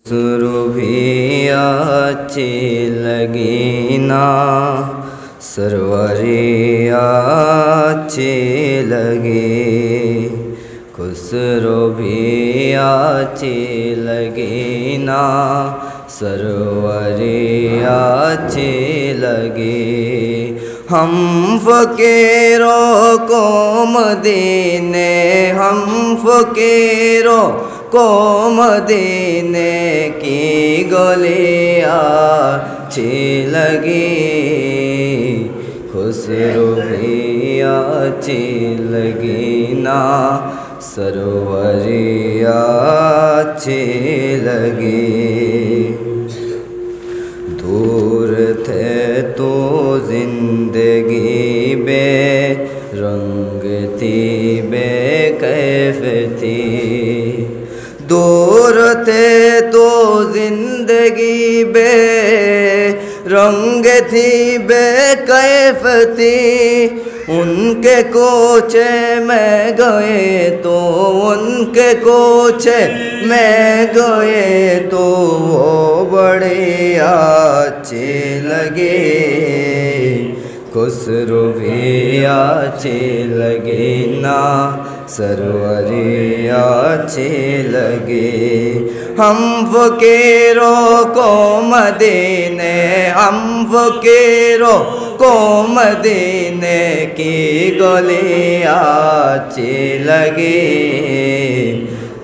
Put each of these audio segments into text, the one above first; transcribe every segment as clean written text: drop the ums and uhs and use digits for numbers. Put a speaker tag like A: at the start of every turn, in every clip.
A: शुरू भी अच्छी लगी ना, सरवरी अच्छी लगी। खुसरो भी अच्छी लगी ना, सरवरी अच्छी लगी। हम फ़कीरों को मदीने, हम फ़कीरों को मदीने की गलियाँ अच्छी लगी। खुसरो भी अच्छी लगी ना, सरवरी अच्छी लगी। दूर थे तो जिंदगी बे रंग थी, बेकैफ थी। दूर थे तो जिंदगी बे रंग थी, बेकैफ थी। उनके कोचे में गए तो, उनके कोचे में गए तो वो बड़े अच्छे लगे। खुसरो भी अच्छे लगे ना, सरवरी अच्छे लगे। हम फ़कीरों को मदीने, हम फ़कीरों को मदीने की गलियाँ अच्छी लगी।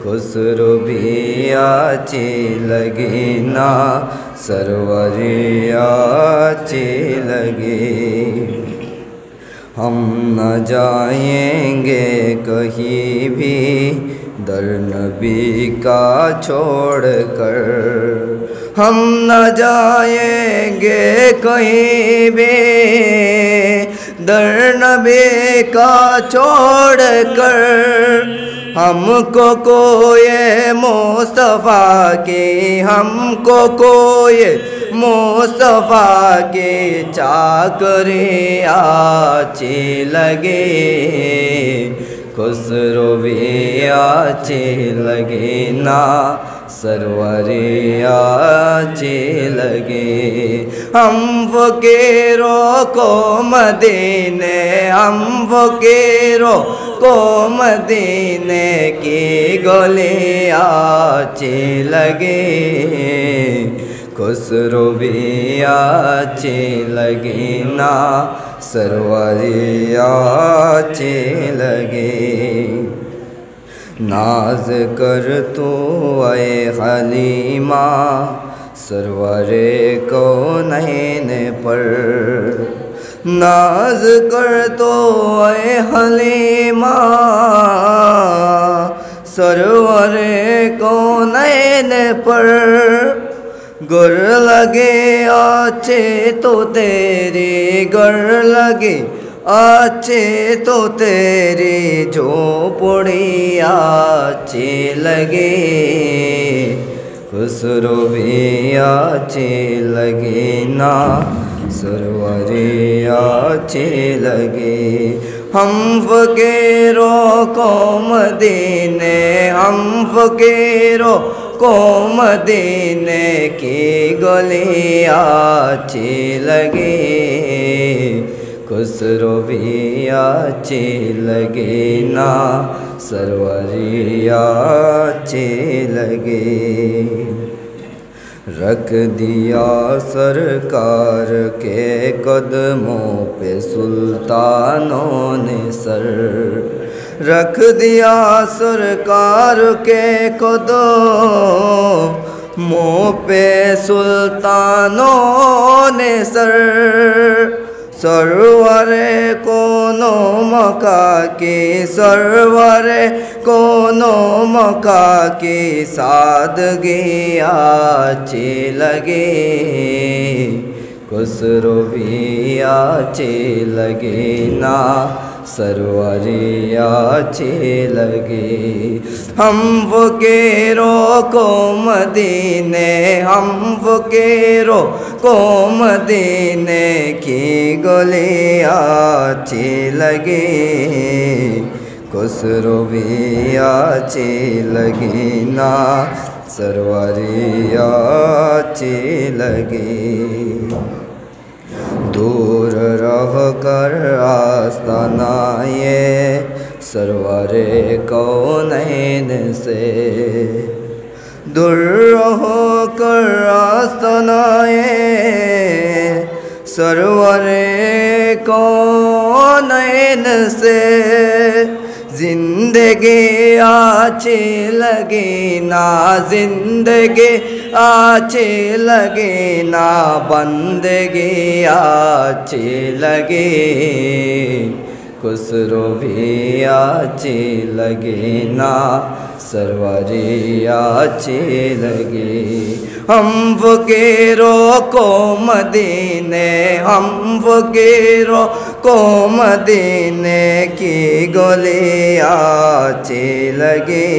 A: खुसरो भी अच्छी लगी ना, सरवरी अच्छी लगी। हम न जाएंगे कहीं भी दर नबी का छोड़ कर। हम न जाएंगे कहीं भी दर नबी का छोड़ कर। हमको कोई मुस्तफ़ा की, हमको कोई मुस्तफ़ा के चाकरी अच्छी लगे। खुसरो भी अच्छी लगे ना, सरवरी अच्छी लगे। हम फ़कीरों को मदीने, हम फ़कीरों को मदीने की गलियाँ अच्छी लगे। खुसरो भी अच्छी लगी ना, सरवरी अच्छी लगी। नाज कर तू ऐ हलीमा, सरवरे कौनैन पर। नाज कर तो ऐ हलीमा, सरवरे कौनैन पर। गर लगे अच्छे तो तेरी, गर लगे अच्छे तो तेरी झोपड़ी अच्छी लगे। खुसरो भी अच्छी लगे ना, सरवरी अच्छी लगे। हम फ़कीरों को मदीने, हम फ़कीरों को मदीने की गलियाँ अच्छी लगे। खुसरो भी अच्छी लगे ना, सरवरी अच्छी लगे। रख दिया सरकार के कदमों पे सुल्तानों ने सर। रख दिया सरकार के कदमों पे सुल्तानों ने सर। सरवरे कोनो मका की, सरवरे कोनो मका की सादगी अच्छी लगे। खुसरो भी अच्छी लगे ना, सरवरी अच्छी लगे। हम फ़कीरों को मदीने, हम फ़कीरों को मदीने की गलियाँ अच्छी लगे। खुसरो भी अच्छी लगी ना, सरवरी अच्छी लगी। दूर रह कर आस्ताना ये सरवरे कौनैन से, दूर रह कर आस्ताना ये सरवरे कौनैन से। जिंदगी अच्छी लगी ना, जिंदगी अच्छी लगी ना, बंदगी अच्छी लगी, खुसरो भी अच्छी लगी ना, सरवरी अच्छी लगी। हम फकीरों को मदीने, हम फकीरों को मदीने की गली अच्छी लगी,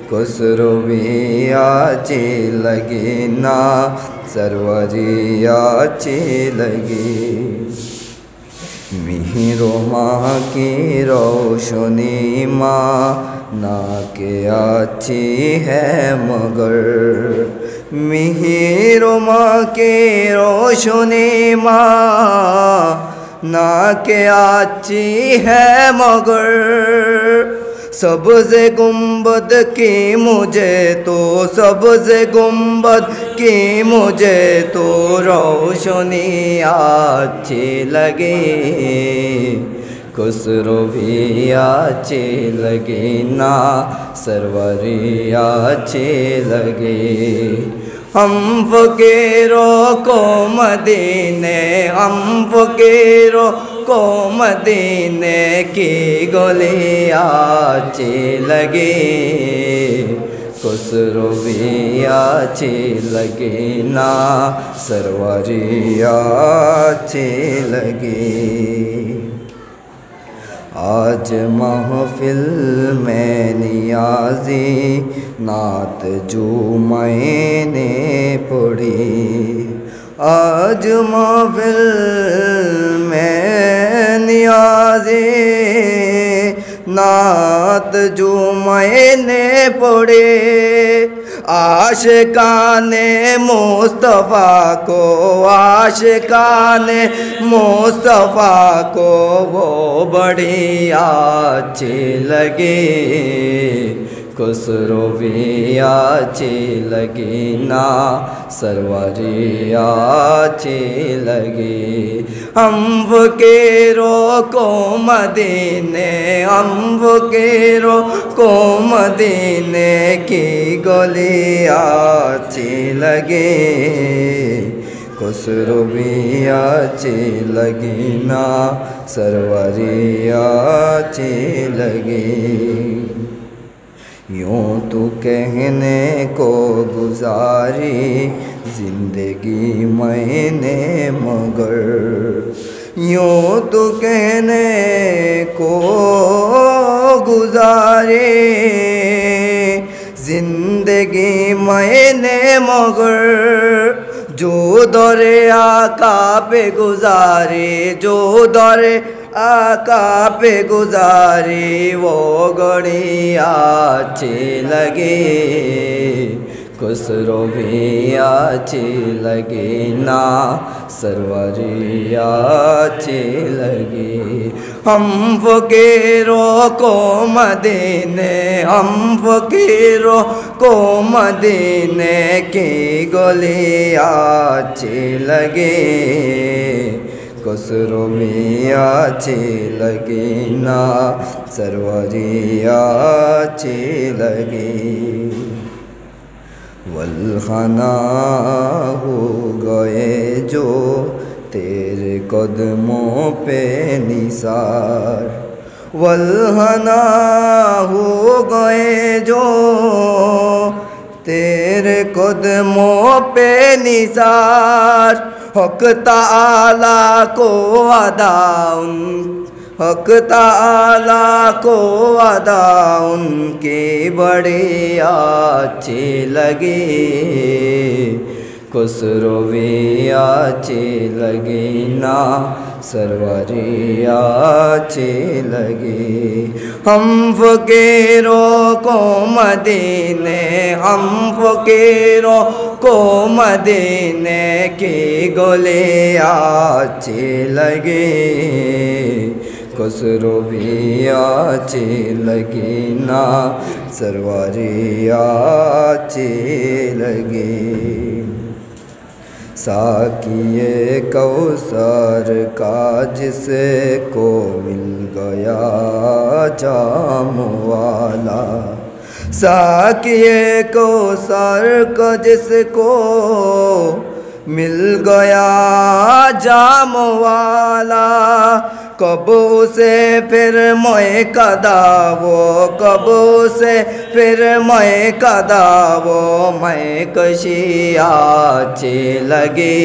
A: खुसरो भी अच्छी लगी ना, सरवरी अच्छी लगी। मिहिरो माँ की रोशनी माँ ना के अच्छी है मगर, मिहिरो माँ की रोशनी माँ ना के अच्छी है मगर। सबसे गुंबद की मुझे तो, सबसे गुंबद की मुझे तो रोशनी अच्छी लगी, खुसरो भी अच्छी लगी ना, सरवरी अच्छी लगी। हम फकीरों को मदीने, हम फकीरों को मदीने की गली अच्छी लगी, खुसरो भी अच्छी लगी ना, सरवरी अच्छी लगी। आज महफिल में नियाज़ी नात जो मैंने पढ़ी, आज महफिल में नियाज़ी नात जो मैंने पढ़ी। आशिकाने मुस्तफ़ा को, आशिकाने मुस्तफ़ा को वो बड़ी अच्छी लगी, खुसरो भी अच्छी लगी ना, सरवरी अच्छी लगी। हम फकीरों को मदीने, हम फकीरों को मदीने की गली अच्छी लगी, खुसरो भी अच्छी लगी ना, सरवरी अच्छी लगी। यूँ तो कहने को गुजारी जिंदगी मैंने मगर, यूँ तो कहने को गुजारी जिंदगी मैंने मगर। जो दौरे आका पे गुजारी, जो दौरे आका पे गुजारी वो घड़ी अच्छी लगी, खुसरो भी अच्छी लगी ना, सरवरी अच्छी लगी। हम फकीरों को मदीने, हम फकीरों को मदीने की गली अच्छी लगी, खुसरो भी अच्छी लगी ना, सरवरी अच्छी लगी। वल्खना हो गए जो तेरे कदमों पे निसार, वल्खना हो गए जो तेरे कदमों पे निसार। हक ताला को अदा हक ताला को अदा उनकी बड़ी अच्छी लगी, खुसरोवी अच्छी लगी ना सरवरी अच्छी लगी। हम फ़कीरों को मदीने, हम फ़कीरों को मदीने की गली अच्छी लगी। खुसरोवी अच्छी लगी ना सरवरी अच्छी लगी। साकिए कौसर का जिसे को मिल गया जाम वाला, साकिए कौसर का जिसको मिल गया जाम वाला, कब उसे फिर मैं कदावो, कब उसे फिर मैं कदावो, मैं कशी अच्छी लगी।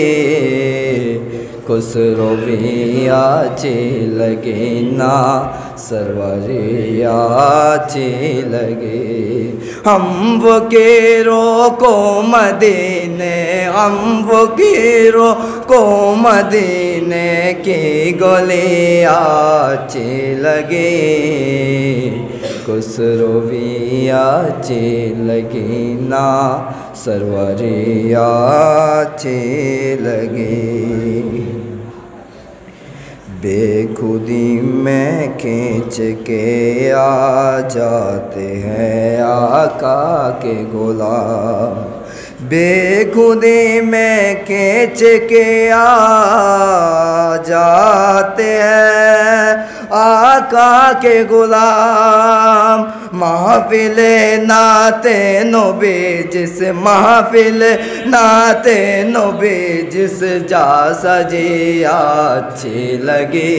A: खुसरोवी अच्छी लगी ना सरवरी अच्छी लगी। हम फ़कीरों को मदीने, हम फ़कीरों को मदीने की गली अच्छी लगी। खुसरोवी अच्छी लगी ना सरवरी अच्छी लगी। बेखुदी में खींच के आ जाते हैं आका के गुलाम, बेखुदी में खींच के आ जाते हैं आका के गुलाम। महफिल नाते नबी जिस महफिल नाते नबी जिस जा सजी अच्छी लगी।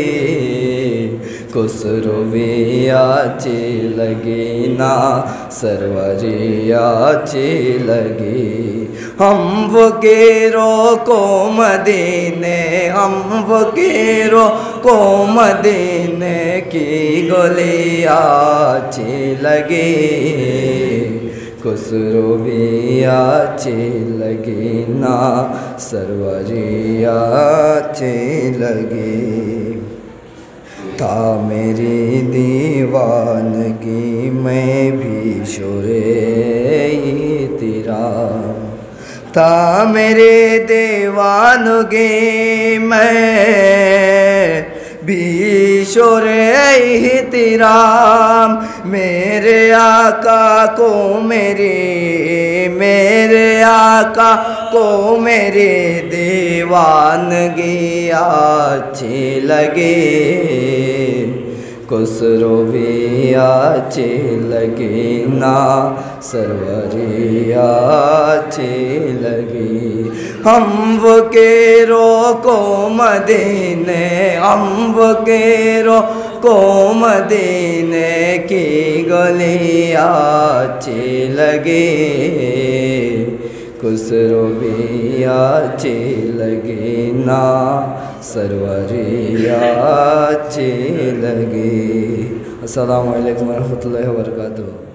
A: खुसरोवी अच्छी लगी ना सरवरी अच्छी लगी। हम फ़कीरों को मदीने, हम फ़कीरों को मदीने की गली अच्छी लगी। खुसरोवी अच्छी लगी ना सरवरी अच्छी लगी। था मेरी दीवानगी में भी शोरे तेरा, था मेरी दीवानगी में भी शोरे तेरा। मेरे आका को मेरे आका को मेरी दीवानगी अच्छी लगी। खुसरोवी अच्छी लगी ना सरवरी अच्छी लगी। हम फ़कीरों को मदीने, हम फ़कीरों को मदीने की गली अच्छी लगी। खुसरोवी अच्छी लगी ना सरवरी अच्छी लगी। अस्सलामु अलैकुम वरहमतुल्लाहि वबरकातुहू।